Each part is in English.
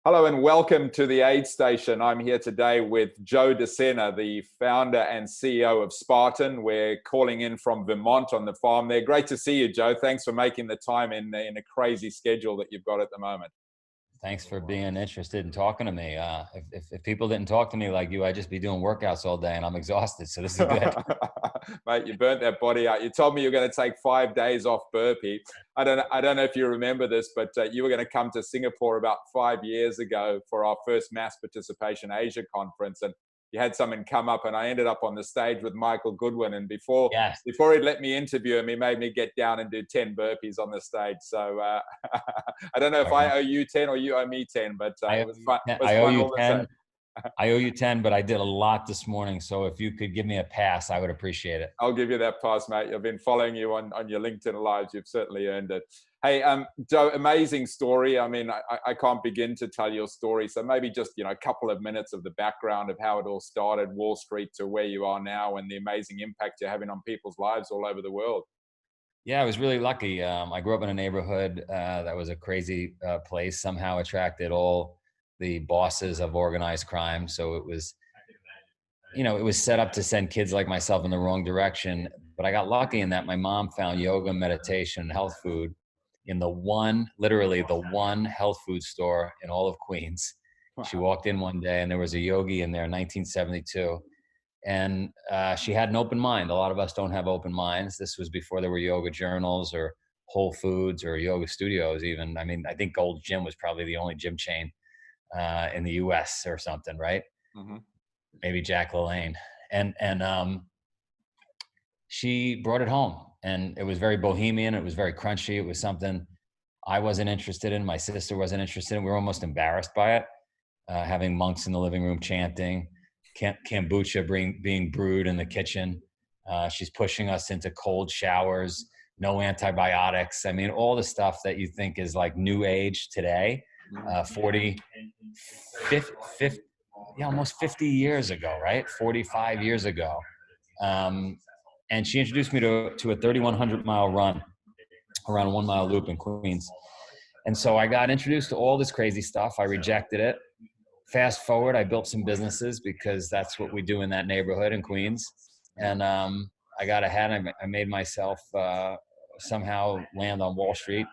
Hello and welcome to the Aid Station. I'm here today with Joe Sena, the founder and CEO of Spartan. We're calling in from Vermont on the farm there. Great to see you, Joe. Thanks for making the time in a crazy schedule that you've got at the moment. Thanks for being interested in talking to me. If people didn't talk to me like you, I'd just be doing workouts all day and I'm exhausted. So this is good. Mate, you burnt that body out. You told me you're going to take 5 days off burpee. I don't know if you remember this, but you were going to come to Singapore about 5 years ago for our first mass participation Asia conference. And you had someone come up and I ended up on the stage with Michael Goodwin. And before he'd let me interview him, he made me get down and do 10 burpees on the stage. So I don't know if I owe you 10 or you owe me 10, but it was fun. I owe you 10. I owe you 10, but I did a lot this morning. So if you could give me a pass, I would appreciate it. I'll give you that pass, mate. I've been following you on your LinkedIn lives. You've certainly earned it. Hey, Joe, amazing story. I mean, I can't begin to tell your story. So maybe just, a couple of minutes of the background of how it all started, Wall Street to where you are now and the amazing impact you're having on people's lives all over the world. Yeah, I was really lucky. I grew up in a neighborhood that was a crazy place, somehow attracted all the bosses of organized crime. So it was, it was set up to send kids like myself in the wrong direction. But I got lucky in that my mom found yoga, meditation, and health food in literally the one health food store in all of Queens. Wow. She walked in one day and there was a yogi in there in 1972. And she had an open mind. A lot of us don't have open minds. This was before there were yoga journals or Whole Foods or yoga studios even. I mean, I think Gold's Gym was probably the only gym chain in the US or something, right? Mm-hmm. Maybe Jack LaLanne. And she brought it home and it was very bohemian. It was very crunchy. It was something I wasn't interested in. My sister wasn't interested in. We were almost embarrassed by it. Having monks in the living room chanting, kombucha being brewed in the kitchen. She's pushing us into cold showers, no antibiotics. I mean, all the stuff that you think is like new age today, 40, 50, almost 50 years ago, right? 45 years ago. And she introduced me to a 3,100 mile run around a 1 mile loop in Queens. And so I got introduced to all this crazy stuff. I rejected it. Fast forward, I built some businesses because that's what we do in that neighborhood in Queens. And I got ahead. I made myself somehow land on Wall Street,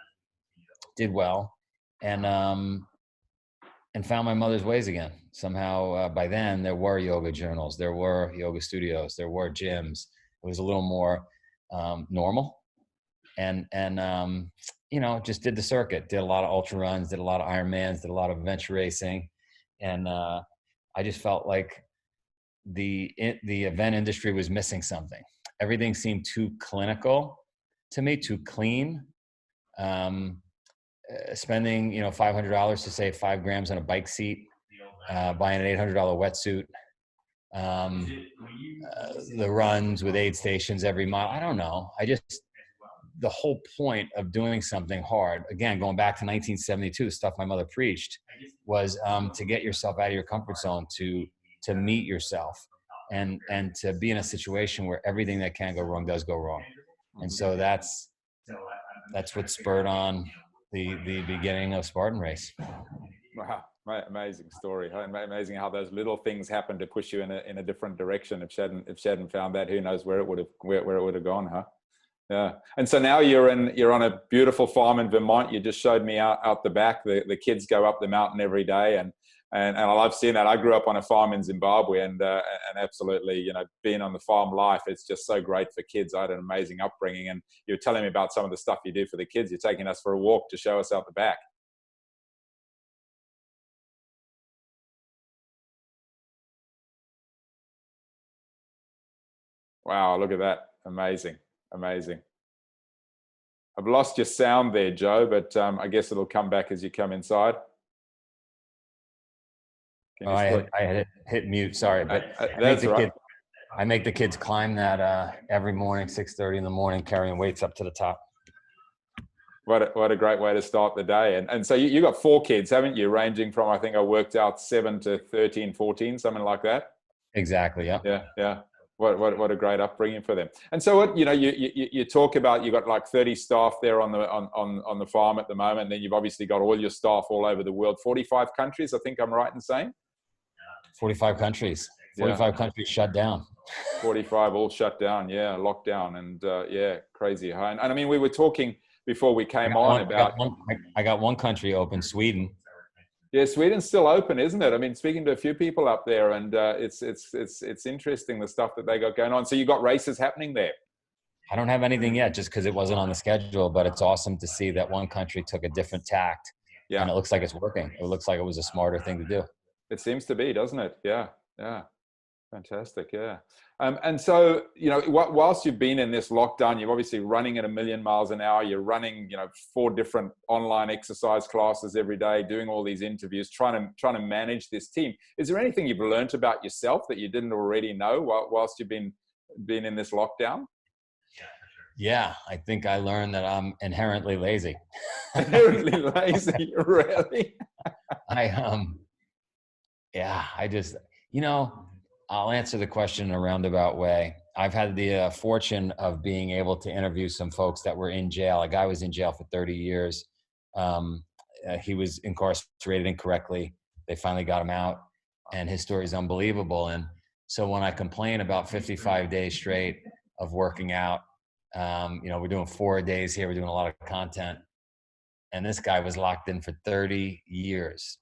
did well, and found my mother's ways again. Somehow by then there were yoga journals, there were yoga studios, there were gyms. It was a little more normal. And just did the circuit, did a lot of ultra runs, did a lot of Ironmans, did a lot of adventure racing. And I just felt like the event industry was missing something. Everything seemed too clinical to me, too clean. Spending, $500 to save 5 grams on a bike seat, buying an $800 wetsuit, the runs with aid stations every mile. I don't know. The whole point of doing something hard, again, going back to 1972, stuff my mother preached, was to get yourself out of your comfort zone, to meet yourself, and to be in a situation where everything that can go wrong does go wrong. And so that's what spurred on the beginning of Spartan Race. Wow, amazing story. Amazing how those little things happen to push you in a different direction. If she hadn't found that, who knows where it would have gone, huh? Yeah. And so now you're on a beautiful farm in Vermont. You just showed me out the back. The kids go up the mountain every day, and I love seeing that. I grew up on a farm in Zimbabwe, and absolutely, being on the farm life, it's just so great for kids. I had an amazing upbringing, and you were telling me about some of the stuff you do for the kids. You're taking us for a walk to show us out the back. Wow, look at that. Amazing. I've lost your sound there, Joe, but I guess it'll come back as you come inside. I had hit mute, sorry, but that's right. I make the kids climb that every morning, 6:30 in the morning, carrying weights up to the top. What a great way to start the day. And so you got 4 kids, haven't you? Ranging from, I think I worked out 7 to 13, 14, something like that. Exactly. Yeah. Yeah. What a great upbringing for them. And so what, you talk about, you got like 30 staff there on the farm at the moment. And then you've obviously got all your staff all over the world, 45 countries, I think I'm right in saying. 45 countries. 45 countries shut down. 45 all shut down. Yeah. Lockdown. And yeah, crazy. And I mean, we were talking before we came on about. I got one country open, Sweden. Yeah, Sweden's still open, isn't it? I mean, speaking to a few people up there, and it's interesting the stuff that they got going on. So you got races happening there? I don't have anything yet, just because it wasn't on the schedule. But it's awesome to see that one country took a different tact, and it looks like it's working. It looks like it was a smarter thing to do. It seems to be, doesn't it? Yeah, fantastic. Yeah. And so, whilst you've been in this lockdown, you're obviously running at 1,000,000 miles an hour. You're running, 4 different online exercise classes every day, doing all these interviews, trying to manage this team. Is there anything you've learned about yourself that you didn't already know whilst you've been in this lockdown? Yeah, I think I learned that I'm inherently lazy. Inherently lazy, really? I just, I'll answer the question in a roundabout way. I've had the fortune of being able to interview some folks that were in jail. A guy was in jail for 30 years. He was incarcerated incorrectly. They finally got him out, and his story is unbelievable. And so when I complain about 55 days straight of working out, we're doing 4 days here. We're doing a lot of content. And this guy was locked in for 30 years.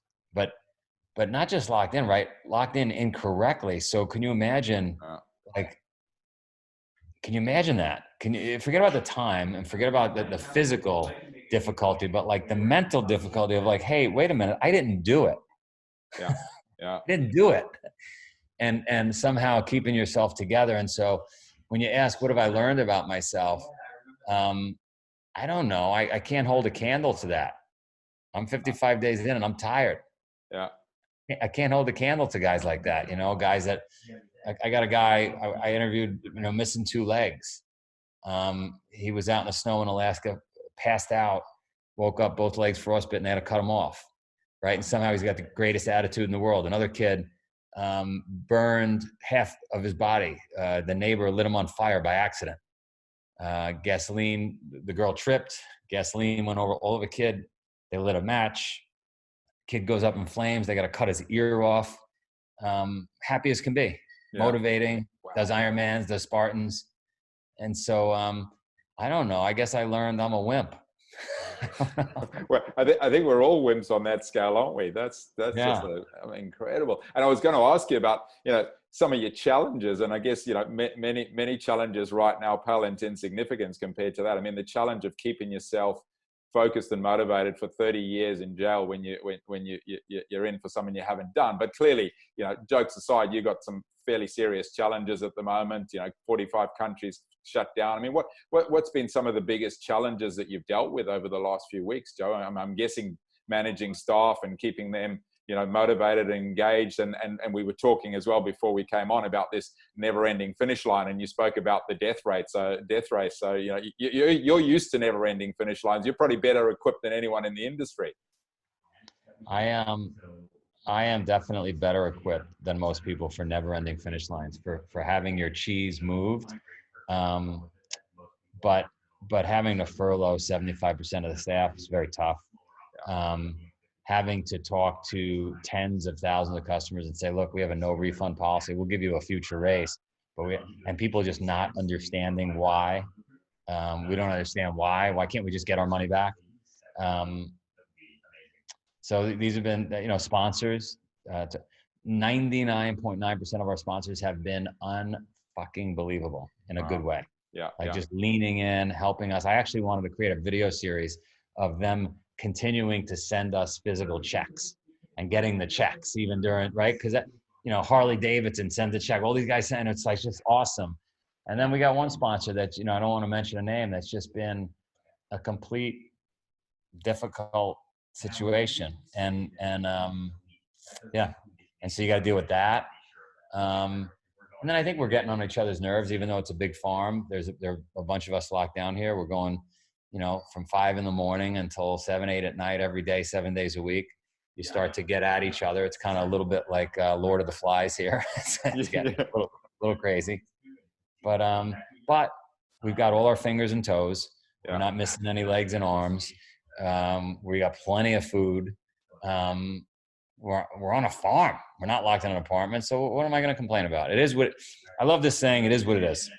But not just locked in, right? Locked in incorrectly. So can you imagine, can you imagine that? Can you forget about the time and forget about the physical difficulty, but like the mental difficulty of like, hey, wait a minute, I didn't do it. Yeah. I didn't do it. And somehow keeping yourself together. And so when you ask, what have I learned about myself? I don't know. I can't hold a candle to that. I'm 55 days in and I'm tired. Yeah. I can't hold a candle to guys like that, guys that I got a guy I interviewed, missing 2 legs. He was out in the snow in Alaska, passed out, woke up, both legs frostbitten, they had to cut him off. Right. And somehow he's got the greatest attitude in the world. Another kid burned half of his body. The neighbor lit him on fire by accident. Gasoline, the girl tripped, gasoline went over all of a kid. They lit a match. Kid goes up in flames. They got to cut his ear off. Happy as can be, motivating, does Ironmans, does Spartans. And so, I don't know. I guess I learned I'm a wimp. Well, I think we're all wimps on that scale, aren't we? That's just incredible. And I was going to ask you about, some of your challenges, and I guess, many challenges right now pale into insignificance compared to that. I mean, the challenge of keeping yourself focused and motivated for 30 years in jail when you're in for something you haven't done. But clearly, jokes aside, you've got some fairly serious challenges at the moment. 45 countries shut down. I mean, what's been some of the biggest challenges that you've dealt with over the last few weeks, Joe? I'm guessing managing staff and keeping them motivated and engaged. And we were talking as well before we came on about this never-ending finish line, and you spoke about the death race. So you're used to never-ending finish lines. You're probably better equipped than anyone in the industry. I am definitely better equipped than most people for never-ending finish lines, for having your cheese moved. But having to furlough 75% of the staff is very tough. Having to talk to tens of thousands of customers and say, look, we have a no refund policy. We'll give you a future race. And people just not understanding why. We don't understand why. Why can't we just get our money back? So these have been, sponsors. 99.9% of our sponsors have been unfucking believable in a good way. Just leaning in, helping us. I actually wanted to create a video series of them continuing to send us physical checks and getting the checks even during, right? Because Harley Davidson sends a check. All these guys send, it's like just awesome. And then we got one sponsor that, I don't want to mention a name, that's just been a complete difficult situation. And so you got to deal with that. And then I think we're getting on each other's nerves, even though it's a big farm. There are a bunch of us locked down here. We're going, from 5 a.m. until 7, 8 at night, every day, 7 days a week. You start to get at each other. It's kind of a little bit like Lord of the Flies here. It's getting a little crazy. But we've got all our fingers and toes. Yeah. We're not missing any legs and arms. We got plenty of food. We're on a farm. We're not locked in an apartment. So what am I going to complain about? It is what I love this saying. It is what it is.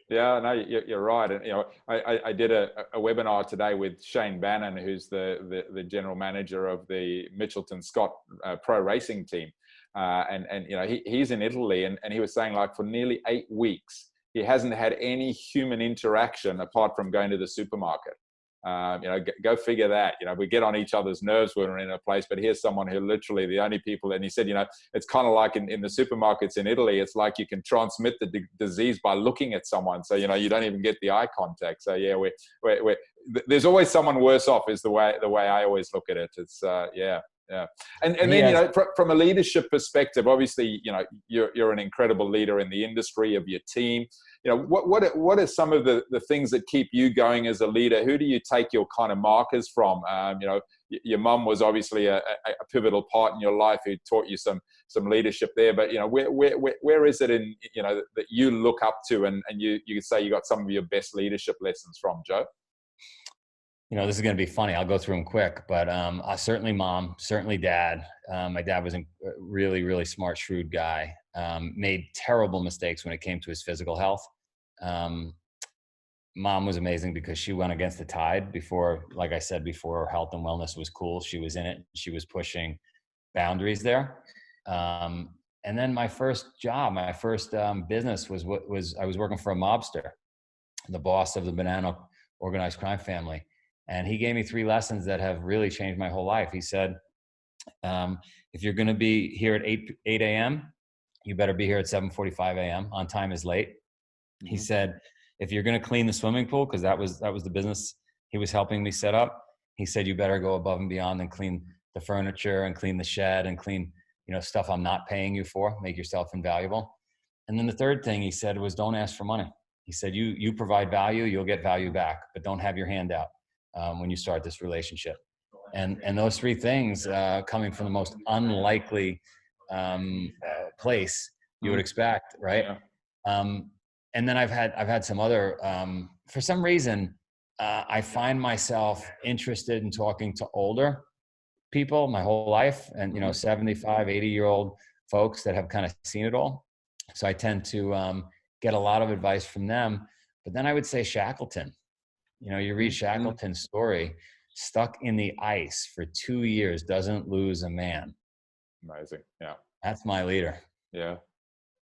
Yeah, no, you're right. And I did a webinar today with Shane Bannon, who's the general manager of the Mitchelton Scott pro racing team, and he's in Italy, and he was saying, like, for nearly 8 weeks he hasn't had any human interaction apart from going to the supermarket. Go figure that. We get on each other's nerves when we're in a place, but here's someone who literally the only people. And he said, it's kind of like in the supermarkets in Italy. It's like you can transmit the disease by looking at someone. So you don't even get the eye contact. So yeah, there's always someone worse off. Is the way I always look at it. It's yeah. And then from a leadership perspective, obviously you're an incredible leader in the industry of your team. What are some of the things that keep you going as a leader? Who do you take your kind of markers from? Your mum was obviously a pivotal part in your life who taught you some leadership there. But where is it in that you look up to and you could say you got some of your best leadership lessons from, Joe? This is going to be funny. I'll go through them quick, but certainly mom, certainly dad. My dad was a really, really smart, shrewd guy. Made terrible mistakes when it came to his physical health. Mom was amazing because she went against the tide before, like I said, before health and wellness was cool. She was in it. She was pushing boundaries there. And then my first job, my first business was I was working for a mobster, the boss of the Banana organized crime family. And he gave me 3 lessons that have really changed my whole life. He said, if you're going to be here at 8 a.m., you better be here at 7:45 a.m. On time is late. Mm-hmm. He said, if you're going to clean the swimming pool, because that was the business he was helping me set up. He said, you better go above and beyond and clean the furniture and clean the shed and clean, stuff I'm not paying you for. Make yourself invaluable. And then the third thing he said was, don't ask for money. He said, you provide value, you'll get value back, but don't have your hand out when you start this relationship. And those 3 things coming from the most unlikely place you would expect, right? Yeah. And then I've had some other, for some reason, I find myself interested in talking to older people my whole life, and 75, 80-year-old folks that have kind of seen it all. So I tend to get a lot of advice from them. But then I would say Shackleton. You read Shackleton's story, stuck in the ice for 2 years, doesn't lose a man. Amazing. Yeah. That's my leader. Yeah.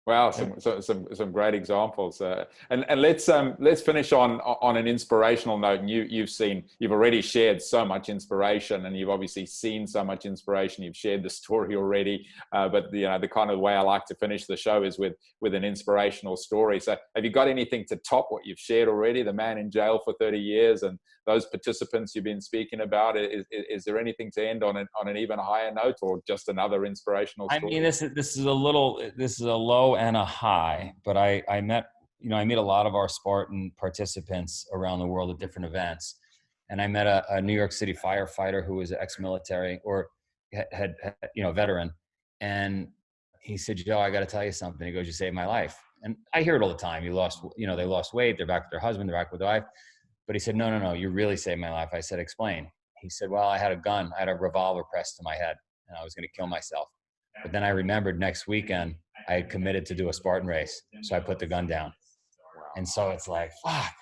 Wow, some great examples, and let's finish on an inspirational note. And you've already shared so much inspiration, and you've obviously seen so much inspiration. You've shared the story already, but the kind of way I like to finish the show is with an inspirational story. So, have you got anything to top what you've shared already? The man in jail for 30 years, and those participants you've been speaking about. Is there anything to end on an even higher note, or just another inspirational story? I mean, this is a low and a high, but I met a lot of our Spartan participants around the world at different events. And I met a New York City firefighter who was ex-military or had veteran. And he said, Joe, I got to tell you something. He goes, you saved my life. And I hear it all the time. They lost weight. They're back with their husband. They're back with their wife. But he said, no, you really saved my life. I said, explain. He said, well, I had a gun. I had a revolver pressed to my head and I was going to kill myself. But then I remembered next weekend I had committed to do a Spartan race. So I put the gun down. And so it's like, fuck.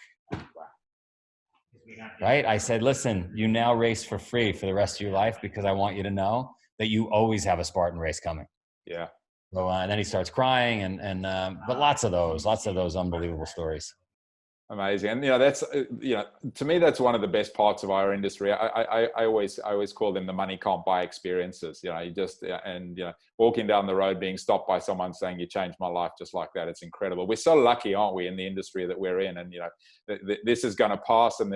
Right? I said, listen, you now race for free for the rest of your life because I want you to know that you always have a Spartan race coming. Yeah. So and then he starts crying but lots of those unbelievable stories. Amazing. And that's to me that's one of the best parts of our industry. I always call them the money can't buy experiences. You just walking down the road, being stopped by someone saying you changed my life, just like that. It's incredible. We're so lucky, aren't we, in the industry that we're in? And this is going to pass, and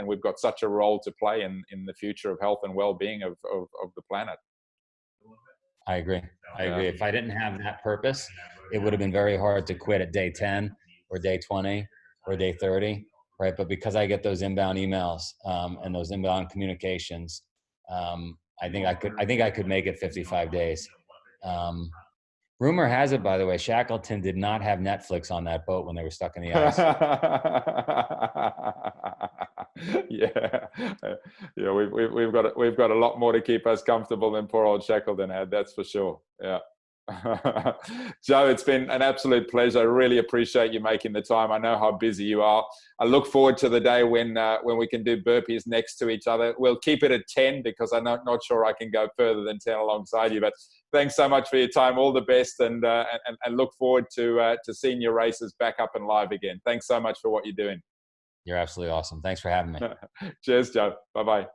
we've got such a role to play in the future of health and well-being of the planet. I agree. If I didn't have that purpose, it would have been very hard to quit at day 10 or day 20 or day 30, right? But because I get those inbound emails and those inbound communications, I think I could make it 55 days. Rumor has it, by the way, Shackleton did not have Netflix on that boat when they were stuck in the ice. Yeah, yeah. We've got a lot more to keep us comfortable than poor old Shackleton had. That's for sure. Yeah. Joe, it's been an absolute pleasure. I really appreciate you making the time. I know how busy you are. I look forward to the day when we can do burpees next to each other. We'll keep it at 10 because I'm not sure I can go further than 10 alongside you. But thanks so much for your time. All the best, and look forward to seeing your races back up and live again. Thanks so much for what you're doing. You're absolutely awesome. Thanks for having me. Cheers, Joe. Bye-bye.